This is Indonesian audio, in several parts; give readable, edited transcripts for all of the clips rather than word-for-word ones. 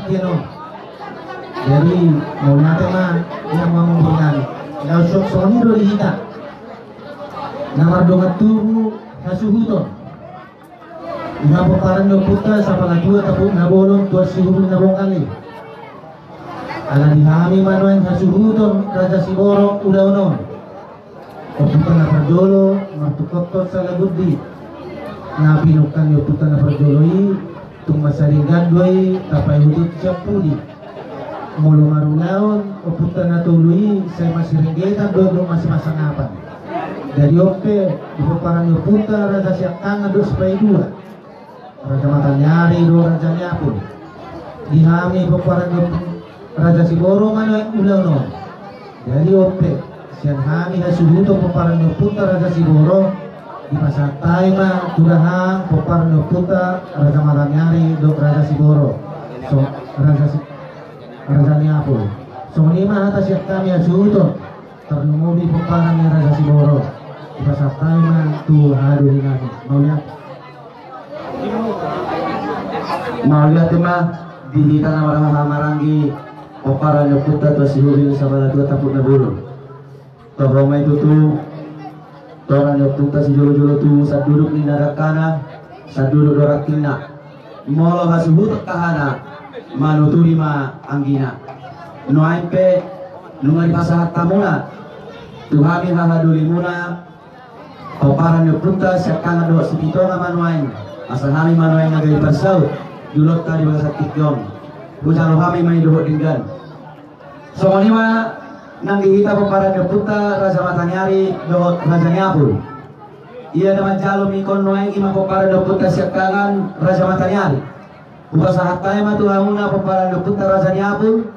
Kino. Jadi maunya tema yang memberikan langsung sonido dihita. Nama dongat tubuh hasuhuton. Nabo parang puta sa palatua tapong nabolong tuwa sihubong nabong kali. Ala dihami manuan hasuhuton Raja Siboro udah-unon. Puta na perdolo martukotot sa lagudi. Napinukan yung puta na perdoloi tung masaringan doy tapay hudut siya pudi. Mulu marulaon o puta na tuloy sa masiringgeta doon masimasangapan. Dari ope ibu parang yung puta Raja Siakanga dos pay dua. Raja Matanyari do Raja Nyapun. Dihami ibu parang yung Raja Siboro mano yung ulang. Dari ope siyan hami hasuhuto po parang yung puta Raja Siboro. Di masa taima turahang po parang yung puta Raja Matanyari do Raja Siboro. So Raja Nyapun. So lima atas siya kami hasuhuto. Terlumubi po parang yung Raja Siboro. Pasal taima tu haduhin natin. Maulihat tema dihita na marang-maranggi o para nyoputa to si hubing sa balatua tapos na bulu. Toh may tutu torang nyoputa si jolo-jolo tu sa duduk ni narakana sa duduk dorakina. Molo hasuhut kahana manuturi ma anggina. Noaimpe nungali pasahat tamuna tuhami hahaduli muna o para nyopunta siya kanga do si pito nga manuain asahami manuain nga gaya persaut dulot tadi bahasa tikyong bujang rohami may duhot dinggan so manima nang dihita po para nyopunta Raja Matanyari do Raja Nyapun iya naman jalo mikon noain ima po para nyopunta siya kangan Raja Matanyari upasahat tayo matuhamuna po para nyopunta Raja Nyapun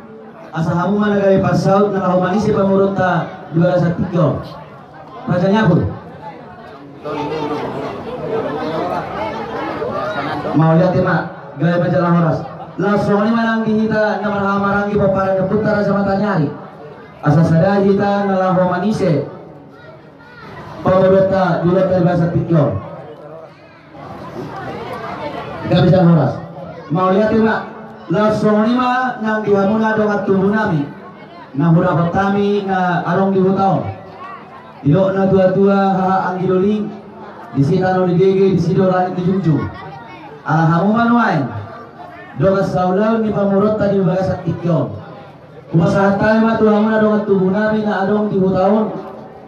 asahamu mana gaya persaut nakahumanisi pamurunta di bahasa tikyong Raja Nyapun. Mau lihat mak gaya majalah horas langsung ini manang dihita na marang-maranggi po para nyopunta Raja Matanyari asa sada hita na laho manise pamurota dulot dari bahasa tikyong gaya majalah horas mau lihat mak langsung ini mak nang dihamuna dongat tubuh nami na hurapot kami na arong dihutaw iyo na dua-dua haha anggiloling di sini anu di DG di sini langit dijunjung alhamu manuain doa saulau ni pamurot tadi bagas tikyong umasahat tayo matuhamu na dongat tubuh namin na adong di hutawon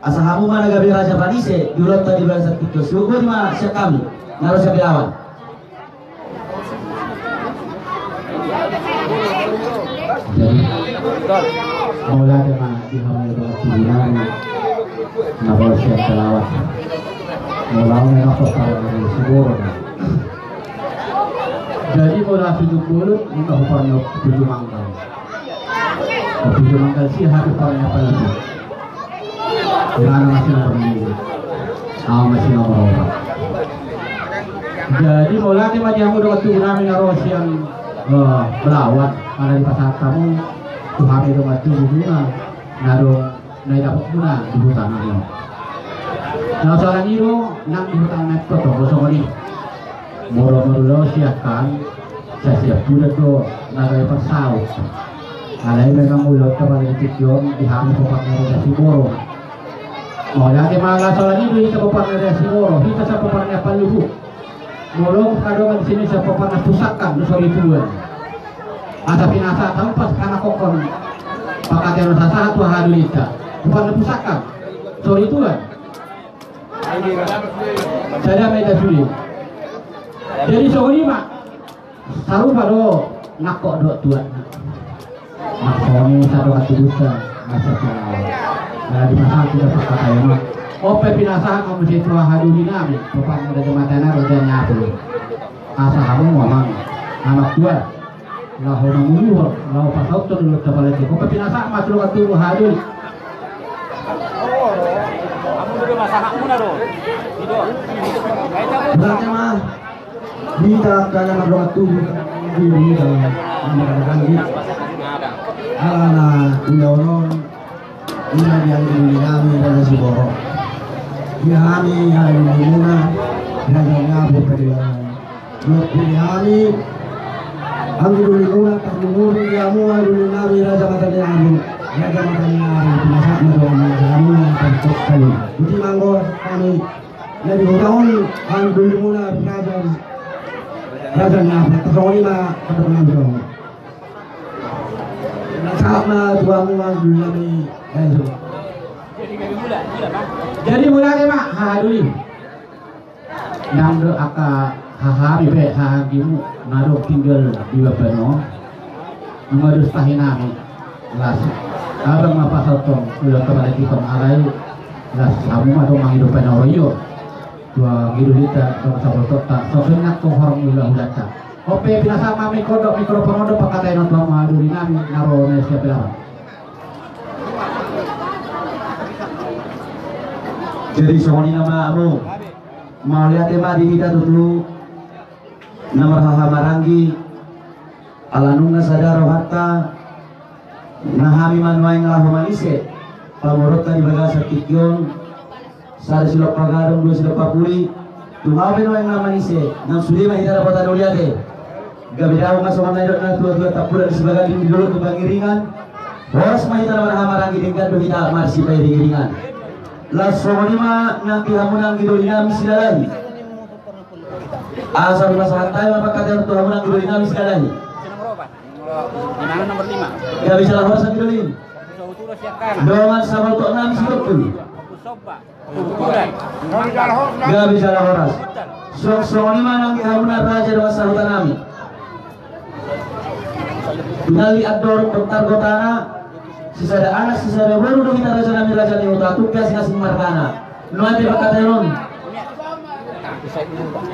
asahamu mana gabi Raja Panise diurot tadi bagas tikyong syukur ma siya kami naros siya bilawan jadi mula dengan dihamu dongat tubuh namin naros siya kelawat mula na ako para ng siguro jadi mula tujuh mulut ini kabupaten tujuh mangkal. Tujuh mangkal sih hati parahnya apa lagi? Jangan masih nomor masih nomor orang. Jadi mula di majamu dengan tujuh nami naros yang melawat ada di pasar kamu Tuhan itu mati bunga naruh naik dapat bunga di hutan itu. Nah soalan itu nang di hutan naik ke toko ini. Moro-moro siapkan saya siap sudah tuh nagai persau alai memang mulut kepada tikyong dihami popaknya Raja Siboro mau lagi malah soalnya itu kita popaknya Raja Siboro kita sa popaknya paluhu mulung kadongan sini sa popaknya pusakan sorry tuan asa pinasa tampas karena kokon pakatero sa satu hadulita popaknya pusakan sorry tuan saya meja sulit. Jadi soalnya mak, saru pada nakok dua tuan, makoni saru katubusa masa kau, di masa tidak pakai kaya mak. Ope pinasa kamu situ haduni nami, bapak ada jematan Raja Nyapun. Asa kamu ngomong, anak tua, lah orang mulu, lah pasau tu dulu kepala dia. Ope pinasa masuk katubu haduni. Kamu juga masak kamu nado, itu. Berarti mah. Kita kaya madongat tubuh diri dalam mengadakan ini alana udah-udah ini yang kami Raja Siboro kami hari ini Raja Nyapun kami ang dulu tak mengurung dia mua dulu nabi raja mata dia abu raja mata dia abu masak madu kamu yang tertuk kali uji manggo kami nabi hutahun ang dulu mula raja nabi terkawali ma keterangan dong masak ma dua mua dulu nabi jadi mulai mak ha dulu nang do aka haha bibe haha gimu nado tinggal di bapeno mengadus tahinami las abang apa sotong udah kembali kita alai las kamu atau manghidup penoyo dua hidup kita dong sabot tak sokengat tuh orang ulah tak ope biasa mami kodok mikrofon do pakatai nonton madu dinami naro nesia pelawat. Jadi soalnya nama kamu mau lihat tema di kita dulu nomor haha marangi alanunga sadaro hatta nahami manuai ngalahu manise pamorota di bagasa tikyon sari silok pagadong dua silok papuri tumawe no yang manise nang sudi mahita dapat ado liate gabi daw nga soman na na tua tapura di sebagai di dulu ke pangiringan horas mahita nomor haha marangi dengan do kita marsi pa iringan las somanima nanti hamunang gido dinami silalahi asal masalah tayo mapakadar to hamunang gido dinami silalahi nomor 5 gak bisa lahor sa gido din dongan sa balto nami silok tu gak bisa lahoras somanima nanti hamunang raja doang sahutan nami nali ador dokter gotana sisada anak sisada baru do kita raja nami raja ni uta tugas ngasing markana no ate bakatayon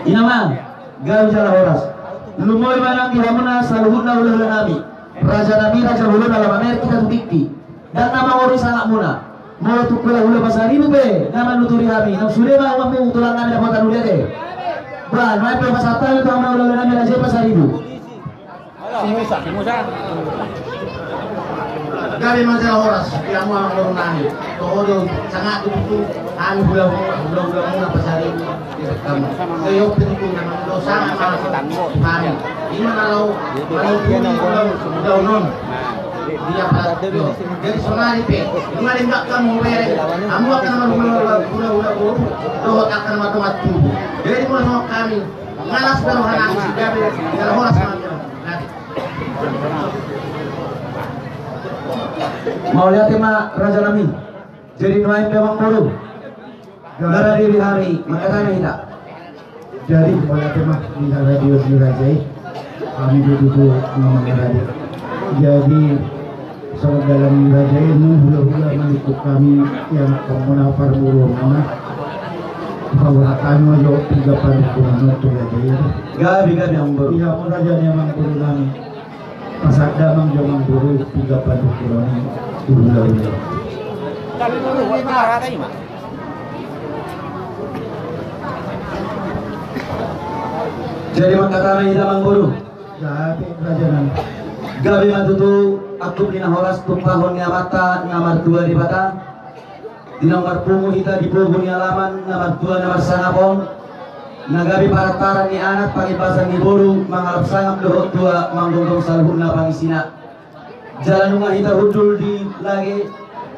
inama gawi jala horas lumoy manang dihamuna saluhuna ulah nami raja hulu dalam Amerika kita tukti dan nama ori sangat muna mau tukula hulu pasari be nama nuturi kami nam sude ma mampu tulang kami dapat anu dia deh bran mai pe pasata itu nama ulah nami raja pasari bu Musa Gabi masalah horas, yang mau orang nani, tohodo sangat itu, kami bulan muna pasari kamu. Saya itu nama dosa malah kami. Ini kalau pulau non, dia pada jadi sonari pe, ini enggak kamu beri, kamu akan pulau dohot akan matu. Jadi pulau kami, ngalas berohan anak gabi, kalau horas mau lihat tema raja nami jadi nuain memang bodoh gara diri hari maka kami tidak jadi mau lihat tema di radio di raja kami duduk ngomong radio jadi soal dalam raja ini hula-hula menikut kami yang komunafar burung mana bahwa kami mau jawab 3 panduan itu raja gabi yang baru iya mau raja memang bodoh kami Pasal damang jomang buru 3 panduan ini Kali dulu marah tadi mak. Jadi makata may damang buru. Gabi rajanan. Gabi matutu aktup dina horas tumpahon nga mata namar 2 di bata. Dinamar pungu hita di pugo ni alaman namar 2 namar sanapong. Nagabi parataran ni anak pangipasan ni buru mangalap sangap dohot 2 manggongkong salhun na pangisina. Jalan rumah kita hudul di lagi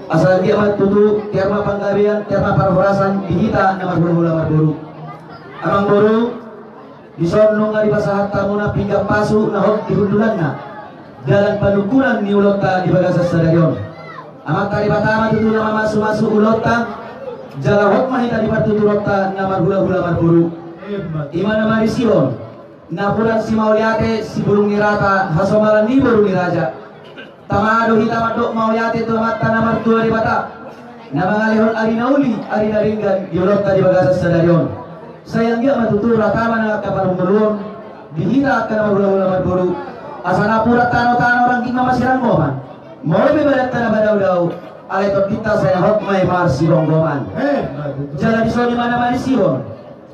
asal dia matutu terma panggabian terma parhorasan di kita namar buru amang buru disonong nga di pasahat tamuna pinggam pasu nahok di hundulan na dalam panukuran ni ulota di bagasas stadion amang kali patama tutu nama masu ulota jalahok mahita di patuturota namar hula buru imana marisihon napuran si mauliate si burung nirata hasomalan ni burung niraja tamado hita madok mau yate to mata namar 2 di bata namangalihon ari nauli ari naringgan diulot tadi bagasas stadion sayang dia matutura tama na kapanumulon dihita ka namar hula buru asana pura tano orang kima masirang goman mau be badat na badaw alay to kita saya hot may marsi ronggoman jalan iso di mana manisihon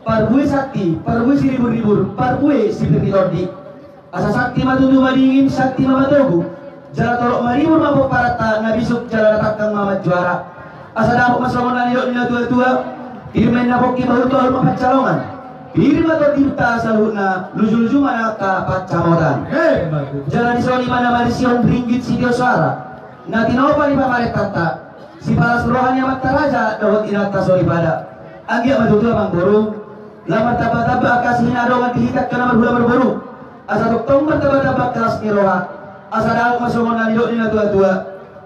parbui sakti parbui si ribur parbui si pirnitordi asa sakti matutu madingin sakti mamatogu jalan tolok maribur mabuk parata ngabisuk jalan takang mamat juara asa dapok masawan nalilok nila tua-tua irmen napok kibahul tohol mapacalongan Pirma to dipta saluna luju-luju mana ka pacamotan. Jalan di sini mana Malaysia ringgit si Diosara. Na tinopa ni pamaretata. Si para suruhannya mataraja dawat inata sori pada. Anggia matutua mang boru. Lamar taba-taba kasih hinadongan dihikat kana marhula berburu. Asa doktong bertaba-taba keras niroha. Asa daak masongon na nidok nina tua-tua.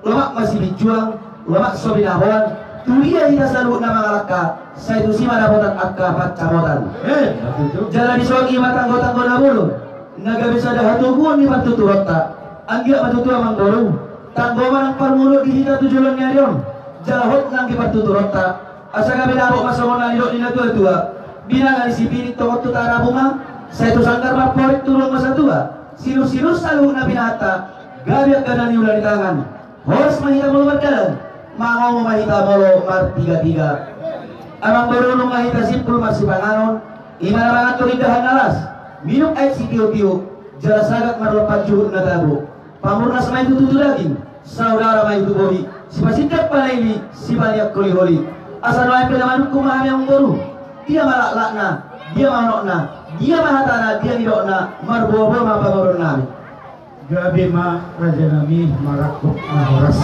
Lemak masih dijuang, lemak sobi nahoan. Tulia hita selalu nama ngalaka. Saya itu si mana botan akka pacamotan. Jalan di sogi matanggo-tanggo na bulu. Naga bisa dah hatukuan ni patuturota. Anggia matutua mang boru. Tanggo manang parmulo di hita tujulan nyarion. Jalahot nang di patuturota. Asa kami nabok masongon na nidok nina tua-tua. Binangan si pinik tokot tutara bunga. Saya itu sangkar maporik turun masa tua. Sinus-sinus selalu na binata. Gabiak ka na niulan di tangan. Horas mahita mulu berdalan. Mangau mahita mulu mar tiga-tiga. Amang berunung mahita simpul masih panganon. Imana mangat tulidahan nalas. Minum air si tiup-tiup. Jelas agak marlepat juhut na tabu. Pamurnas may tututu daging. Saudara may tubuhi. Si pasidap palaili. Si banyak kuli-huli. Asal may penamanuk kumahami ang boru. Dia malak-lak na. Dia manok na. Dia mahatana. Dia nidok na. Marbobo mapamurun namin. Gabi ma raja nami marakuk mahoras.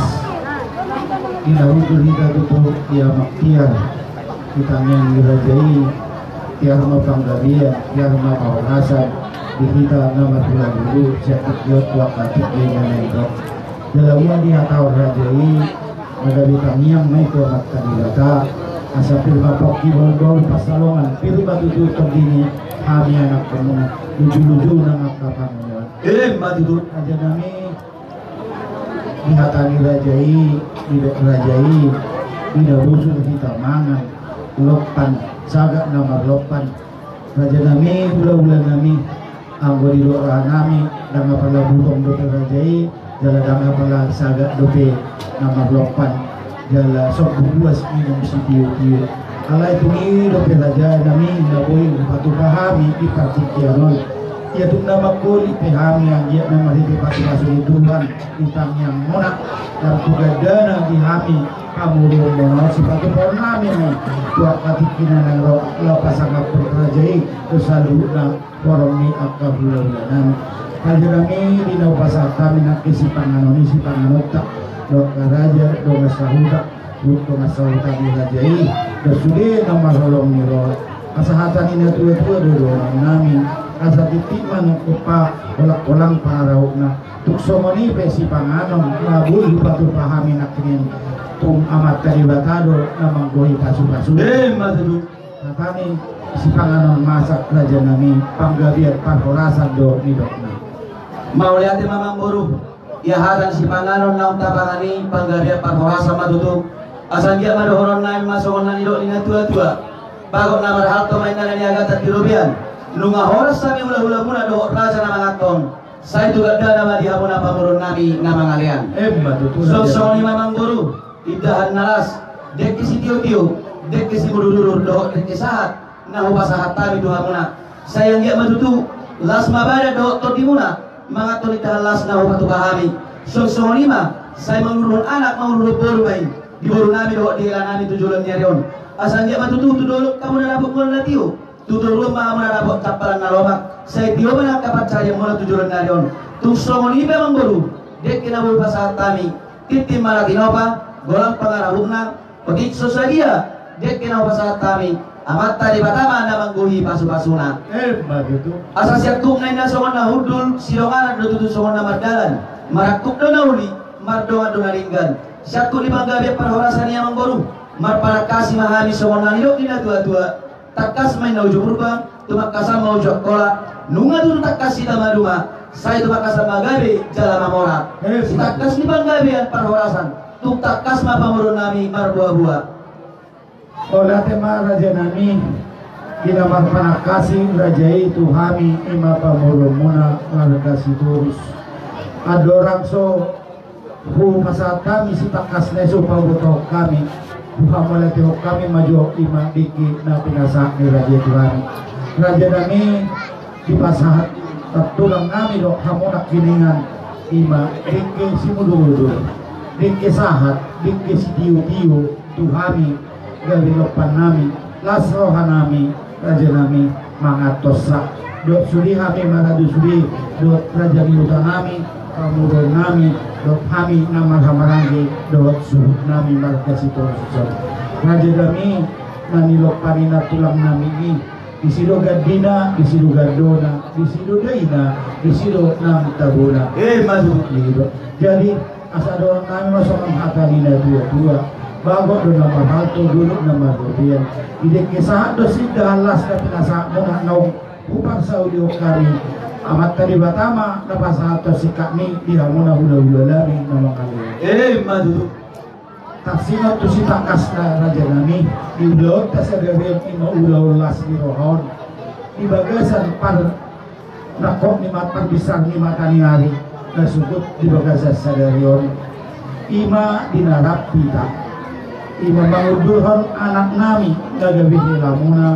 Inahudul hita tutup dia maktiar. Kita yang dirajai. Tiar ma panggabian. Tiar ma pawanasan. Di hita nama tulang dulu. Siapit yot wakatik dengan nendok. Dalamnya dia tahu rajai. Magabi tangiang may kuamat kanilata. Asa firma poki bol-bol pasalongan. Firma tutup dini. Kami anak kamu. Luju-luju nang akapangan. Matutut Raja nami dihatani rajai, tidak rajai, tidak rusuh kita mangan, lopan, sagak nama lopan. Raja nami, bulan nami, anggo di doa nami, danga pala butong dope rajai, jala danga pala sagak dope nama lopan, jala sok buas minum si tiu-tiu. Alai tungi dope raja nami, naboy patu pahami di partikianon. Ya tu nama kuli pehami yang dia nama di pati masuk Tuhan intang yang monak dan tugadana di hami kamu rumah sepatu purnami ni buat katikinan yang lo pasang perkerjai tersalu na korong ni akka bulan kami di nau pasar kami nak si panganon tak lo raja do masahuda do masahuda di rajai bersudah nama rolong ni ro asahatan ini tua-tua do nami asa titik man upa olak-olang pangarahuk na tukso mani si panganom ngabul batu pahami nak kinin tung amat kalibatado na manggohi pasu-pasu matutut natani si panganom masak raja nami panggabiat parhorasan do nidokna mau lihatin mamang boru ya hatan si panganon naung tapangani panggabiat parhorasan matutut asan dia madohoron na masongon na nidok nina tua-tua bagok na marhalto mainan ni agatan dirubian nunga horas sami hula-hula muna dohok raja na mangaton saya itu gada nama dihamuna pamurun nami nama ngalian sok-sok ni mamang guru ibdahan nalas dek si tiu-tiu dek si mudurur dohok dek sahat nahu pasahat tami duhamuna sayang dia matutu las mabada dohok todi muna mangaton ibdahan las nahu patu pahami sok-sok ni ma saya mengurun anak mengurun boru main di boru nami dohok dihelan nami tujulan nyarion asal dia matutu tu dulu kamu na napok mula tiu tutur rumah mana dapat capalan nalomak saya dia mana kapan cari mula tujuan narion tung songon ibe mangboru dek kena bulu pasal tami titim malah dinopa golang pangarahukna petik sosagia dek kena pasal tami amat tadi batama na mangguhi pasu-pasuna begitu asal siap tung naina songon na hudul silongan do tutu songon na mardalan marakuk do nauli mardonga do naringgan siap tung di panggabe parhorasan yang mangboru mar para kasih mahami songon na nidok ina tua-tua takas main na ujung rubang tumak kasam mau jok kola nunga dulu takas si tamaduma saya tumak kasam magabe jala mamora si takas ni panggabean parhorasan tuk takas ma pamurun nami marbuah-buah olah tema raja nami kita marpanakasi rajai tuhami ima pamurun muna markasi turus adorang so hu masat kami si takas neso pabutok kami Muhammad tihok kami maju imam diki na pinasak ni raja Tuhan raja nami di pasahat tertulang nami dok hamunak kiningan ima diki si mudur diki sahat diki si tiu-tiu tuhami dari lopan nami lasrohan nami raja nami mangatosa dot suri hami maradu suri dot raja miuta nami pamurun nami dot hami nama hamarangi dot suhut nami markasito susah raja kami nanilok parina tulang nami ini disido gadina disido gadona disido daina disido nam tabuna masuk gitu. Jadi asa dorong kami masuk menghatanina dua bago do nomor halto dulu nomor kemudian ide kisah do sida halas na pinasa mo na naw upang sa audio kari amat tadi batama na pasato sikak ni dia mo na hula-hula lami namang kali madu taksinot to si takas na raja nami iulog ta sa gawin imaulaw las ni rohon ibagasan par nakok ni matang bisang ni mata ni hari nasukot di bagasan sa darion ima dinarap pita ima mangudurhon anak nami nagabi nila muna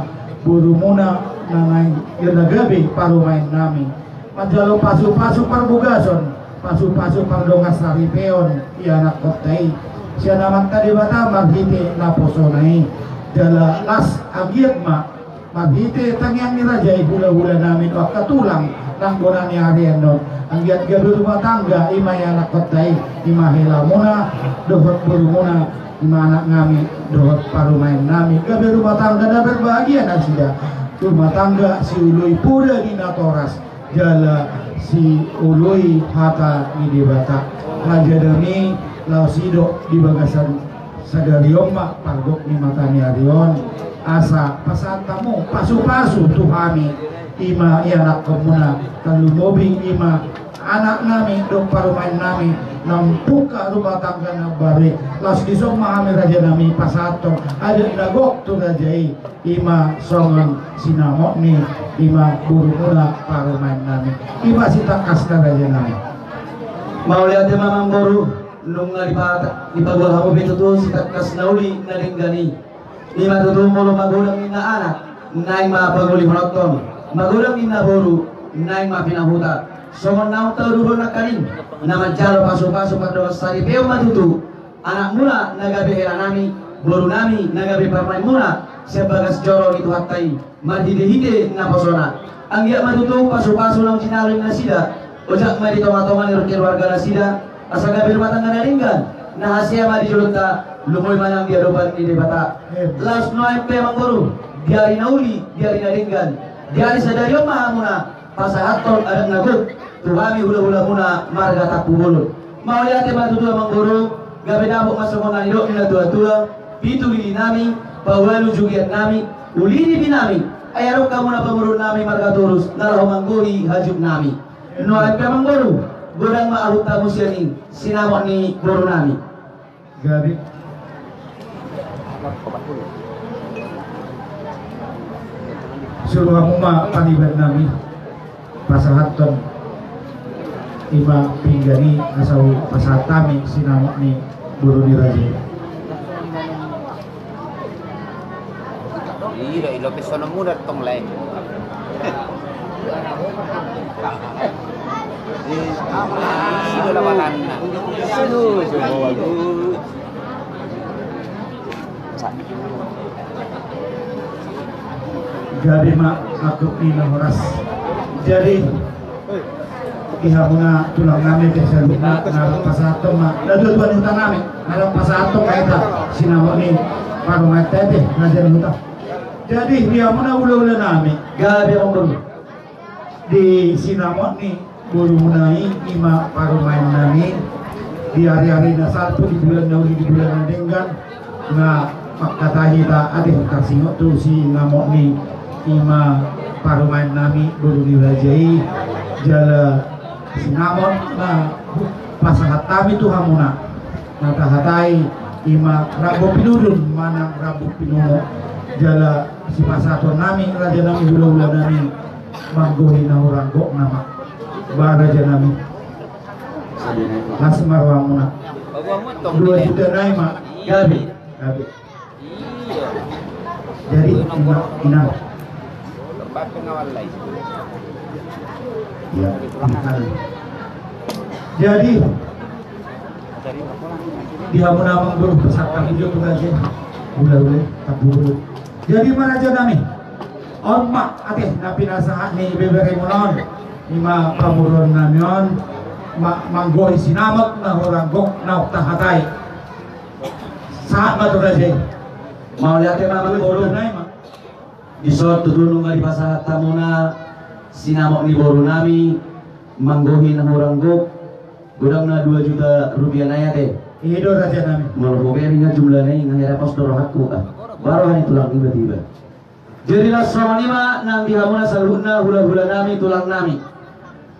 buru muna nanay yung nagabi parumain nami madalo pasu-pasu parbugason pasu-pasu pardongas saripeon ianak kotay siya naman tadi bata maghiti na posonay dala las agiat ma maghiti tangyang ni raja ibula-bula namin o katulang ng buwan ni Arian nun ang giat gabi rumah tangga ima ianak kotay imahila muna dohot buru muna anak kami dohot parumain nami gabi rumah tangga na berbahagia na sida rumah tangga si uluy puda di natoras jala si uluy hata ni dibata raja dami lao sido di bagasan sadarion mak pardok ni matani arion asa pasantamu pasu-pasu tuhami ima ianak komuna talumobing ima anak nami dong parumain nami nampuka rumah tangga na bari las disong mahami raja nami pasato ada nagok tu rajai ima songon sinamok ni ima buru mula parumain nami ima sitakas na raja nami mau lihat mamang boru nung di pagwal hamo betutu sitakas na uli na linggani ima tutu molo magulang ina anak naing mapaguli monokton magulang ina boru naing mapinahuta somon nau tau dulu nak kanin nama jalo pasu-pasu pada sari peu matutu anak mula nagabe hera nami boru nami nagabe parmain mula sebagas joro itu hatai marhide-hide na posona anggia matutu pasu-pasu nang cinalin nasida ojak mari toma-toma ni keluarga nasida asa gabe rumah tangga naringgan nah hasia mari julunta lumoy manang dia dopan ni debata las noem pe mangguru diari nauli diari naringgan diari sadariyo mahamuna pasahaton ada ngagut tuhami hula-hula muna marga tapuhulun mau lihat matutu amang guru gabe dapok masukona nilo ina tua-tua pitu lili nami pawalu jugian nami ulini binami ayarok kamu na pamurun nami marga turus naraho mangguri hajub nami no ay amang guru godang maalut tamu siyaning sinamok ni guru nami gabi suruh kamu ma panibat nami pasahaton ima pinggani asau pasatami sinamok ni buru ni raja iya ilo pesono muna tong lain ilo lawanan na gabi ma aku ina horas jadi ihamuna tulang nami desa lupa narang pasato ma dadu tuan hutan nami narang pasato kaita sinamok ni parumat tete ngajar hutan jadi ihamuna ula-ula nami gabe amang di sinamok ni buru munai ima parumain nami di hari-hari na satu di bulan nauli di bulan nandenggan nga pakatahi ta adeh kasingok tu si namok ni ima parumain nami buru ni rajai jala sinamon na pasahat kami tu hamuna natahatai ima rabu pinudun manang rabu pinuno jala si pasaton nami raja nami hula-hula nami manggohi na orang gok nama ba raja nami asmarwa muna 2 juta nai ma gabe jadi ina ya jadi dia menamang guru pesat kami juga aja udah tak buru jadi mana aja nami On mak ate na pinasahan ni bebere mo non. Ima pamuron na yon. Manggoy sinamot na horanggok na tahatay. Saat ba to kasi? Mau lihat ya mama boru. Isot tutulong nga di pasahat mo na sinamok ni boru nami manggohin ang horanggok. Gudang na 2 juta rupiah na yate. Ido raja namin. Malupoberi nga jumlah na yung hirap dorohat ko ka. Baruhan itulang tiba-tiba. Jadi Nasrama lima nang dihamuna saluhna hula-hula nami tulang nami.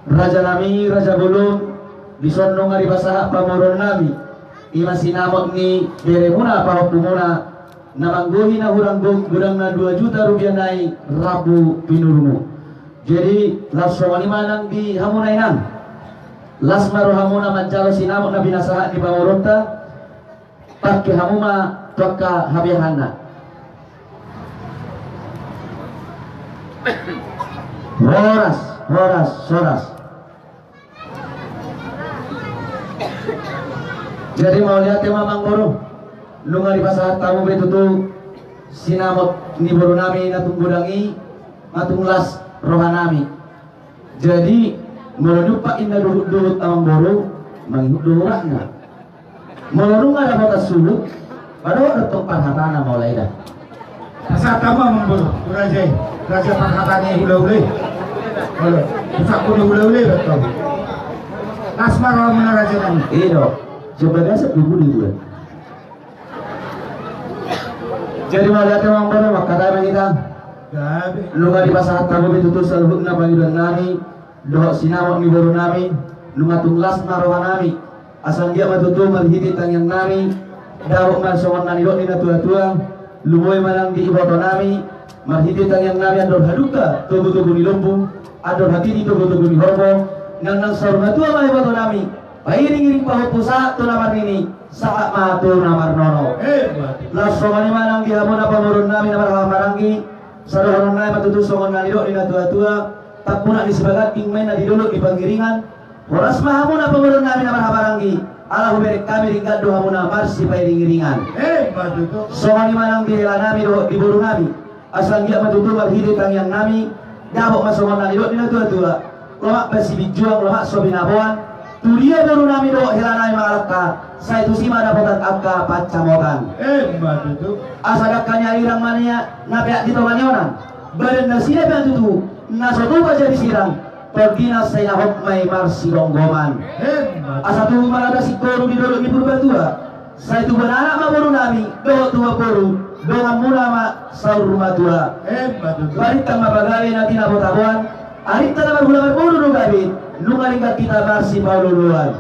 Raja nami, Raja Bulung disondong nga di pasahat pamoron nami. Ima sinamot ni beremuna pahopumuna na manggohin na huranggok gudang na 2 juta rupiah na Rabu pinurmo. Jadi Nasrama lima nang dihamunay nang las marohamuna mancalo sinamot na binasahat ni pamoronta pakai hamuma toka habihana. Horas. Jadi mau lihat ya mamang boru, lu ngari pasahat tamu betu tu sinamot ni boru nami natung gudangi, natung las rohanami. Jadi menuju pak indah duduk amang boru, mengikut duraknya. Meluruh ada batas suluk, baru ada tempat hatana mulai dah. Saat tamu memburu raja pangkatannya hula-hula. Kalau pusat pun hula-hula betul. Nasmar kalau mana raja nami? Iya, sebenarnya sebuah bulan. Jadi mau lihat emang baru maka kata kita. Lu nggak di pasahat tamu betul salhut na panggilan nami, doh sinamot ni baru nami, lu ngatung las narohan nami. Asal dia matutu marhiti tangyang nami, dawok malsongan nani dok ni na tua-tua. Lumoy manang di iboto nami marhiti tangyang nami ador haduka tubuh-tubuh ni lumpung ador hati di tubuh-tubuh ni horbo nang saur na tua ma iboto nami pairing-iring pahupusa tu namar nini saat matu namar nono lasso mani manang di hamuna pamurun nami namar hamaranggi sadohon nami matutu songon nani dok ni na tua-tua tak puna disebagat ingmen na diduluk di panggiringan horas mahamuna pamurun nami namar hamaranggi Allah berek kami ringkat doa muna marsi pairing-iringan soalnya manang dihela nami di burung nami asal dia matutu marhidi tangyang nami dabok masongan nani dok dina tua-tua lemak besi bijuang lemak sobi naboan turia burung nami dok hela nami malaka saya itu sima dapotat akka pacamokan asal dakanya irang mania napiak di tomanyonan badan nasine bantutu nasotu baca disirang pergina saya hokmai marsi longgoman asa tuh malada si koru di dulu di Purbatua saya itu beranak ma boru nami doh tua koru doa mula ma saur rumah tua barita ma bagale nanti na botabuan arita na marhula boru do gabi lunga lingkat kita marsi paululuan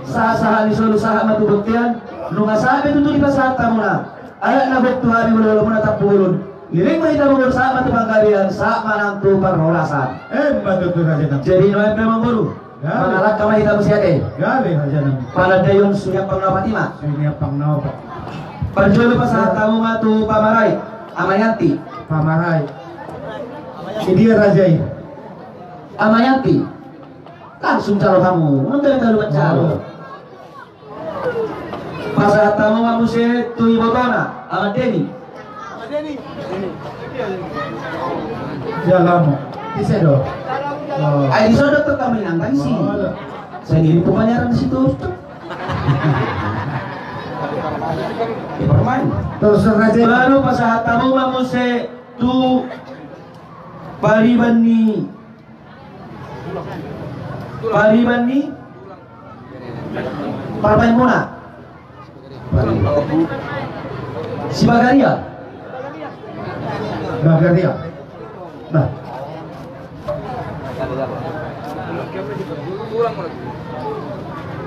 saha-saha ni solu saha matubuktian lunga sabi tutu di pasahat tamuna ayak na buktu hari wala muna tapulun Giring mahita mengurus sama tukang kalian saat manang tu perholasan. Betul raja nami. Jadi November memburu. Mangalak kama hita musiate. Gabe raja nami. Paladayong sunya pangnapatima. Sunya pangnapa. Panjolo pasahat tamu matu pamaray. Amayanti. Pamaray. Ini dia raja ini. Amayanti. Langsung calo kamu. Nggak ada lupa calo. Pasahat tamu mamuse tu ibotona. Amat Deni. Ya lama. Bisa dong. Ay, di sana tuh kami nangkang sih. Saya diri pembayaran di situ. Bermain. Terus raja. Baru pasahat tamu mamuse tu Paribani. Parmain muna. Si Bagaria. Bagaria. Nah.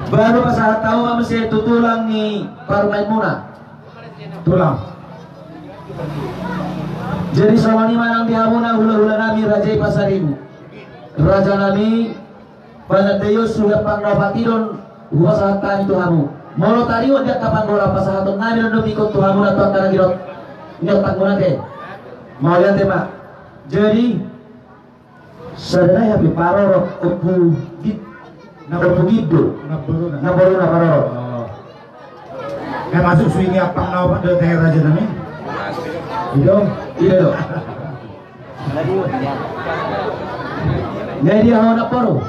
Baru pasahat tahu mesti tutulang ni Parmain muna. Tulang. Jadi sawani manang dihamuna hula-hula nami Raja Pasaribu. Raja nami Panadayos sudah pangnafatidon huwasahatan itu hamu. Molo tariwa dia kapan bola pasahaton nami dan ikut tuhamu na tuan karagirot. Nyotak muna te. Mau lihat tema. Jadi sadana ya piparorok opu git opu gitu. Naboru na parorok. Masuk swing apa nawa de raja nami? Itu. Iya dong. Nggak dia mau naporo.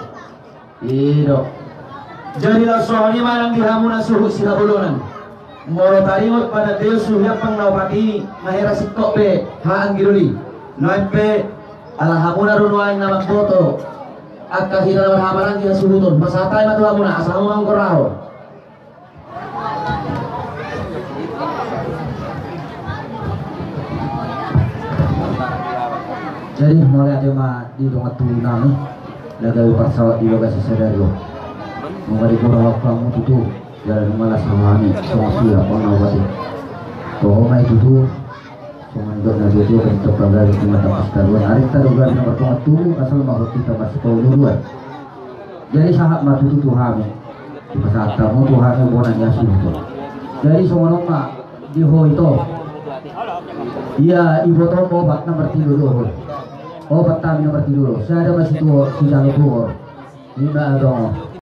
Iyo. Jadi langsung ini malang dihamunan suhu sila bulunan. Moro tarimot pada Deo suhya pang naupati mahera sikok pe haan giruli. Noempe ala hamuna runuain nama foto. Akka hina naman hamaran dia suhutun. Masatay matu hamuna asal mang koraho. Jadi mulai ada mah di dongat tunang nih, lagi pasal di lokasi sederhana. Mengari kurang kamu tuh, jalan malas hamani, semua siapa nawati. Toh mai tuh, semua itu nanti itu bentuk bagai mata paskaruan. Hari tarugan nomor tuh asal mau kita masuk ke duluan. Jadi sahat matu tuh hami, di pasar kamu tuh hami bonan yasin tuh. Jadi semua nama di ho itu. Iya, ibu tahu obat nomor 3 dulu. Obat kami nomor 3 dulu. Saya ada masih tuh 3 dulu. Ini ada